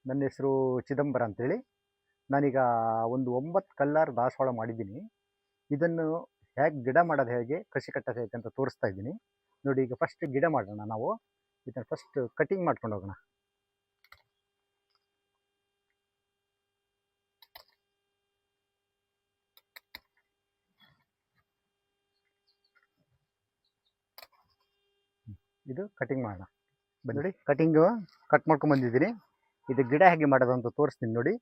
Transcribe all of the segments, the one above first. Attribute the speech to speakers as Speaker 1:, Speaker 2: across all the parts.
Speaker 1: ನನ್ನ ಹೆಸರು ಚಿದಂಬರ ಅಂತೇಳಿ. ನಾನೀಗ ಒಂದು 9 ಕಲ್ಲರ್ ದಾಸವಾಳ ಮಾಡಿದ್ದೀನಿ. ಇದನ್ನು ಹೇಗೆ ಗಿಡ ಮಾಡೋದು, ಹೇಗೆ ಕಸಿ ಕಟ್ಟೋದು ಹೇಗೆ ಅಂತ ತೋರಿಸ್ತಾ ಇದ್ದೀನಿ ನೋಡಿ. ಈಗ ಫಸ್ಟ್ ಗಿಡ ಮಾಡೋಣ. ನಾವು ಇದನ್ನು ಫಸ್ಟ್ ಕಟಿಂಗ್ ಮಾಡ್ಕೊಂಡು ಹೋಗೋಣ. ಇದು ಕಟಿಂಗ್ ಮಾಡೋಣ ನೋಡಿ. ಕಟಿಂಗು ಕಟ್ ಮಾಡ್ಕೊಂಡು ಬಂದಿದ್ದೀನಿ. ಇದು ಗಿಡ ಹೇಗೆ ಮಾಡೋದು ಅಂತ ತೋರಿಸ್ತೀನಿ ನೋಡಿ.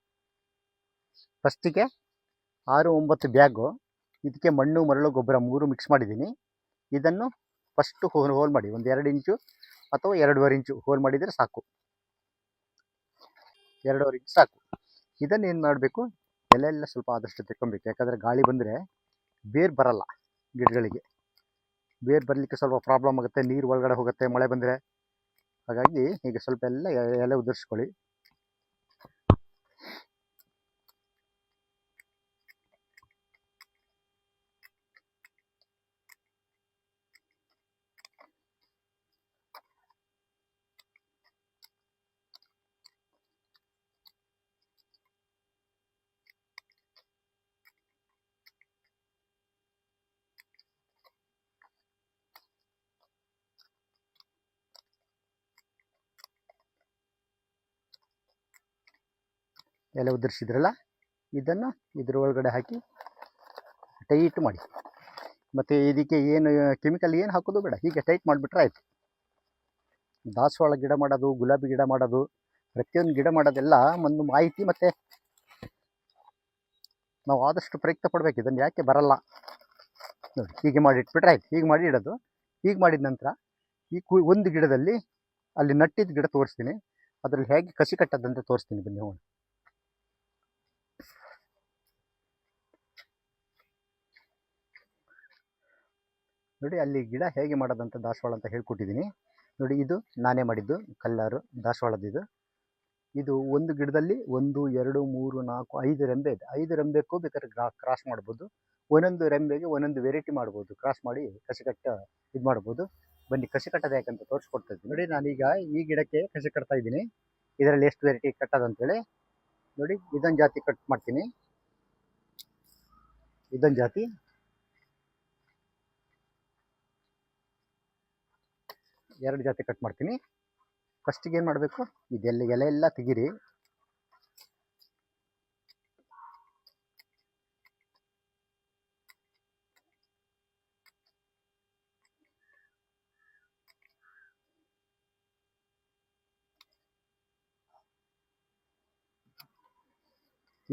Speaker 1: ಫಸ್ಟಿಗೆ 6-9 ಬ್ಯಾಗು, ಇದಕ್ಕೆ ಮಣ್ಣು ಮರಳು ಗೊಬ್ಬರ 3 ಮಿಕ್ಸ್ ಮಾಡಿದ್ದೀನಿ. ಇದನ್ನು ಫಸ್ಟು ಹೋಲ್ ಮಾಡಿ ಒಂದು 2 ಇಂಚು ಅಥವಾ 2.5 ಇಂಚು ಹೋಲ್ ಮಾಡಿದರೆ ಸಾಕು. 2.5 ಇಂಚು ಸಾಕು. ಇದನ್ನು ಏನು ಮಾಡಬೇಕು, ಎಲೆಲ್ಲ ಸ್ವಲ್ಪ ಆದಷ್ಟು ತೆಕ್ಕೊಬೇಕು. ಯಾಕಂದರೆ ಗಾಳಿ ಬಂದರೆ ಬೇರು ಬರಲ್ಲ ಗಿಡಗಳಿಗೆ. ಬೇರು ಬರಲಿಕ್ಕೆ ಸ್ವಲ್ಪ ಪ್ರಾಬ್ಲಮ್ ಆಗುತ್ತೆ, ನೀರು ಒಳಗಡೆ ಹೋಗುತ್ತೆ ಮಳೆ ಬಂದರೆ. ಹಾಗಾಗಿ ಈಗ ಸ್ವಲ್ಪ ಎಲ್ಲ ಎಲೆ ಉದುರಿಸ್ಕೊಳ್ಳಿ. ಎಲೆ ಉದುರಿಸಿದ್ರಲ್ಲ, ಇದನ್ನು ಇದ್ರ ಒಳಗಡೆ ಹಾಕಿ ಟೈಟ್ ಮಾಡಿ. ಮತ್ತು ಇದಕ್ಕೆ ಏನು ಕೆಮಿಕಲ್ ಏನು ಹಾಕೋದು ಬೇಡ, ಹೀಗೆ ಟೈಟ್ ಮಾಡಿಬಿಟ್ರೆ ಆಯಿತು. ದಾಸವಾಳ ಗಿಡ ಮಾಡೋದು, ಗುಲಾಬಿ ಗಿಡ ಮಾಡೋದು, ಪ್ರತಿಯೊಂದು ಗಿಡ ಮಾಡೋದೆಲ್ಲ ಒಂದು ಮಾಹಿತಿ. ಮತ್ತು ನಾವು ಆದಷ್ಟು ಪ್ರಯತ್ನ ಪಡಬೇಕು. ಇದನ್ನು ಯಾಕೆ ಬರಲ್ಲ ನೋಡಿ, ಹೀಗೆ ಮಾಡಿ ಇಟ್ಬಿಟ್ರೆ ಆಯ್ತು. ಹೀಗೆ ಮಾಡಿ ಇಡೋದು. ಹೀಗೆ ಮಾಡಿದ ನಂತರ ಈ ಒಂದು ಗಿಡದಲ್ಲಿ ಅಲ್ಲಿ ನಟ್ಟಿದ ಗಿಡ ತೋರಿಸ್ತೀನಿ, ಅದರಲ್ಲಿ ಹೇಗೆ ಕಸಿ ಕಟ್ಟೋದಂತ ತೋರಿಸ್ತೀನಿ. ಬನ್ನಿ ಹೋಗೋಣ ನೋಡಿ. ಅಲ್ಲಿ ಗಿಡ ಹೇಗೆ ಮಾಡೋದಂತ ದಾಸವಾಳ ಅಂತ ಹೇಳ್ಕೊಟ್ಟಿದ್ದೀನಿ ನೋಡಿ. ಇದು ನಾನೇ ಮಾಡಿದ್ದು ಕಲ್ಲರು ದಾಸವಾಳದ್ದು. ಇದು ಒಂದು ಗಿಡದಲ್ಲಿ 1, 2, 3, 4, 5 ರೆಂಬೆ ಇದೆ. 5 ರೆಂಬೆಗೂ ಬೇಕಾದ್ರೆ ಕ್ರಾಸ್ ಮಾಡ್ಬೋದು. ಒಂದೊಂದು ರೆಂಬೆಗೆ ಒಂದೊಂದು ವೆರೈಟಿ ಮಾಡ್ಬೋದು. ಕ್ರಾಸ್ ಮಾಡಿ ಕಸಿ ಕಟ್ಟ ಇದು ಮಾಡ್ಬೋದು. ಬನ್ನಿ ಕಸಿ ಕಟ್ಟೋದು ಯಾಕಂತ ತೋರಿಸ್ಕೊಡ್ತಾ ಇದ್ದೀನಿ ನೋಡಿ. ನಾನೀಗ ಈ ಗಿಡಕ್ಕೆ ಕಸಿ ಕಟ್ತಾ ಇದ್ದೀನಿ. ಇದರಲ್ಲಿ ಎಷ್ಟು ವೆರೈಟಿ ಕಟ್ಟೋದಂತೇಳಿ ನೋಡಿ. ಇದೊಂದು ಜಾತಿ ಕಟ್ ಮಾಡ್ತೀನಿ, ಇದೊಂದು ಜಾತಿ, ಎರಡು ಜಾತಿ ಕಟ್ ಮಾಡ್ತೀನಿ. ಫಸ್ಟಿಗೆ ಏನು ಮಾಡಬೇಕು, ಇದೆಲ್ಲ ಎಲೆ ಎಲ್ಲ ತೆಗೀರಿ.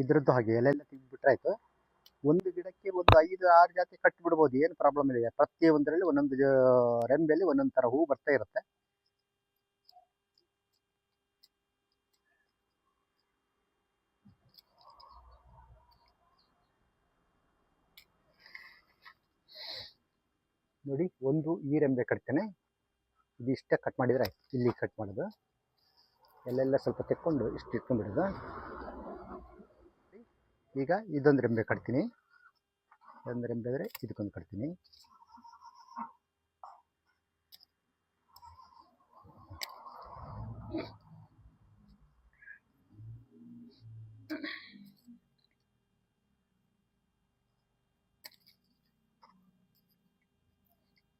Speaker 1: ಇದ್ರದ್ದು ಹಾಗೆ ಎಲೆ ಎಲ್ಲ ತೆಗೆದುಬಿಟ್ರೆ ಆಯಿತು. ಒಂದು ಗಿಡಕ್ಕೆ ಒಂದು 5-6 ಜಾತಿ ಕಟ್ಟಿಬಿಡ್ಬೋದು, ಏನು ಪ್ರಾಬ್ಲಮ್ ಇಲ್ಲ. ಪ್ರತಿಯೊಂದರಲ್ಲಿ ಒಂದೊಂದು ರೆಂಬೆಯಲ್ಲಿ ಒಂದೊಂದು ಥರ ಹೂ ಬರ್ತಾ ಇರುತ್ತೆ. ನೋಡಿ, ಒಂದು ಈ ರೆಂಬೆ ಕಟ್ತೇನೆ. ಇದಿಷ್ಟೇ ಕಟ್ ಮಾಡಿದರೆ ಆಯ್ತು. ಇಲ್ಲಿ ಕಟ್ ಮಾಡೋದು, ಎಲ್ಲೆಲ್ಲ ಸ್ವಲ್ಪ ತೆಕ್ಕೊಂಡು ಇಷ್ಟು ಇಟ್ಕೊಂಡ್ಬಿಡೋದು. ಈಗ ಇದೊಂದು ರೆಂಬೆ ಕಟ್ತೀನಿ. ಒಂದು ರೆಂಬೆ ಅಂದರೆ ಇದಕ್ಕೊಂದು ಕಟ್ತೀನಿ.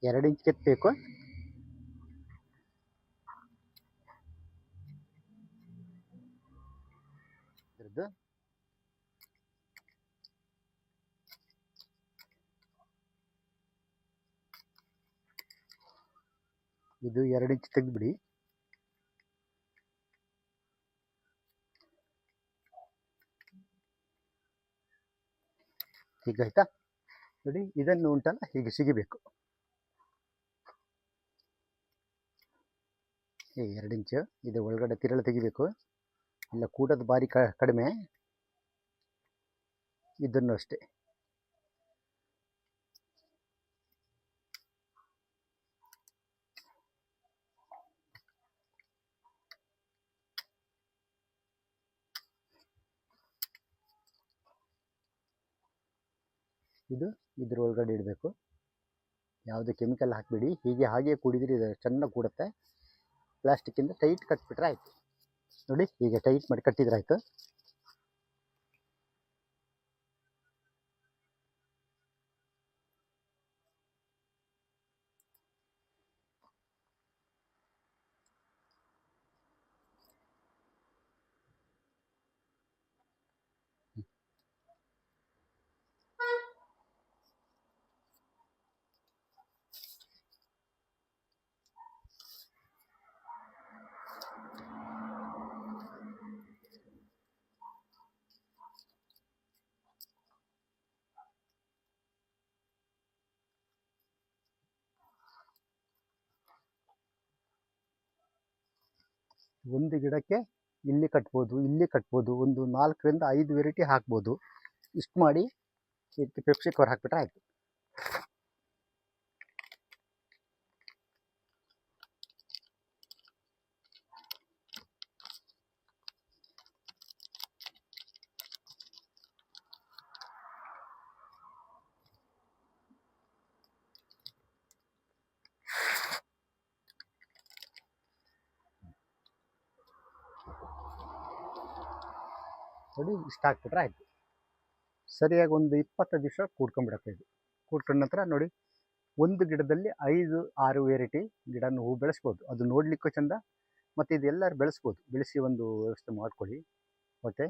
Speaker 1: ಎರಡು ಇಂಚ್ ಕೆತ್ತಬೇಕು. ಇದ್ರದ್ದು ಇದು 2 ಇಂಚ್ ತೆಗೆದುಬಿಡಿ. ಈಗ ಆಯ್ತಾ ನೋಡಿ. ಇದನ್ನು ಉಂಟಲ್ಲ ಹೀಗೆ ಸಿಗಿಬೇಕು. ಈಗ 2 ಇಂಚು ಇದು ಒಳಗಡೆ ತಿರುಳು ತೆಗಿಬೇಕು. ಇಲ್ಲ ಕೂಡೋದು ಭಾರಿ ಕಡಿಮೆ. ಇದನ್ನು ಅಷ್ಟೇ. ಇದು ಇದ್ರ ಒಳಗಡೆ ಇಡಬೇಕು. ಯಾವುದೇ ಕೆಮಿಕಲ್ ಹಾಕಬೇಡಿ. ಹಾಗೆ ಕೂಡಿದ್ರೆ ಇದು ಚೆನ್ನಾಗಿ ಕೂಡುತ್ತೆ. ಪ್ಲಾಸ್ಟಿಕ್ಕಿಂದ ಟೈಟ್ ಕಟ್ಬಿಟ್ರೆ ಆಯಿತು. ನೋಡಿ ಹೀಗೆ ಟೈಟ್ ಮಾಡಿ ಕಟ್ಟಿದ್ರೆ ಆಯಿತು. ಒಂದು ಗಿಡಕ್ಕೆ ಇಲ್ಲಿ ಕಟ್ಬೋದು, ಇಲ್ಲಿ ಕಟ್ಬೋದು, ಒಂದು 4 ರಿಂದ 5 ವೆರೈಟಿ ಹಾಕ್ಬೋದು. ಇಷ್ಟು ಮಾಡಿ ಇದಕ್ಕೆ ಪೆಪ್ಸಿ ಕವರ್ ಹಾಕ್ಬಿಟ್ರೆ ಆಯಿತು. ನೋಡಿ ಇಷ್ಟು ಹಾಕ್ಬಿಟ್ರೆ ಆಯಿತು. ಸರಿಯಾಗಿ ಒಂದು 20 ದಿವಸ ಕೂಡ್ಕೊಂಡ್ಬಿಡತ್ತೆ. ಇದು ಕೂಡ್ಕೊಂಡ ನಂತರ ನೋಡಿ ಒಂದು ಗಿಡದಲ್ಲಿ 5-6 ವೆರೈಟಿ ಗಿಡನ ಹೂ ಬೆಳೆಸ್ಬೋದು. ಅದು ನೋಡಲಿಕ್ಕೂ ಚೆಂದ, ಮತ್ತು ಇದು ಎಲ್ಲರೂ ಬೆಳೆಸ್ಬೋದು. ಬೆಳೆಸಿ ಒಂದು ವ್ಯವಸ್ಥೆ ಮಾಡ್ಕೊಳ್ಳಿ. ಓಕೆ.